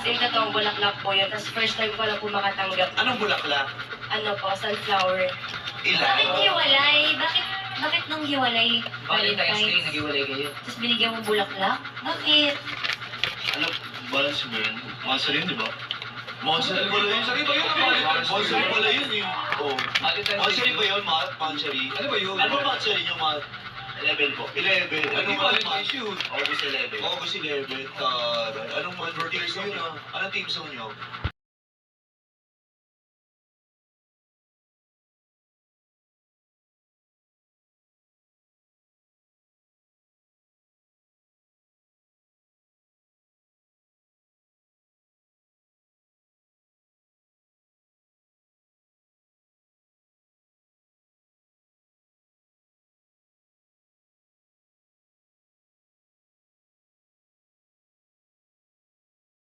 Yung totoong bulaklak po yun. Tapos first time ko lang po makatanggap. Anong bulaklak? Ano po, sunflower. Bakit Ilan? hiwalay? Bakit nung hiwalay? Valentine's Day, nag-iwalay kayo. Tapos binigyan mo bulaklak? Bakit? Ano, balance ba yun? Monster yun, di ba? Monster pala yun. Sabi ba yun? Monster pala yun eh. Oo. Valentine's Monster Day. ba yun, Matt? Monstery? Ano ba yun? Ano ba Monstery nyo, Matt? 11 po. 11. Ano Anong ba month, yung Matt? issue? August 11. August 11. Anong month? Teams mo yun, ah? Anong teams mo nyo?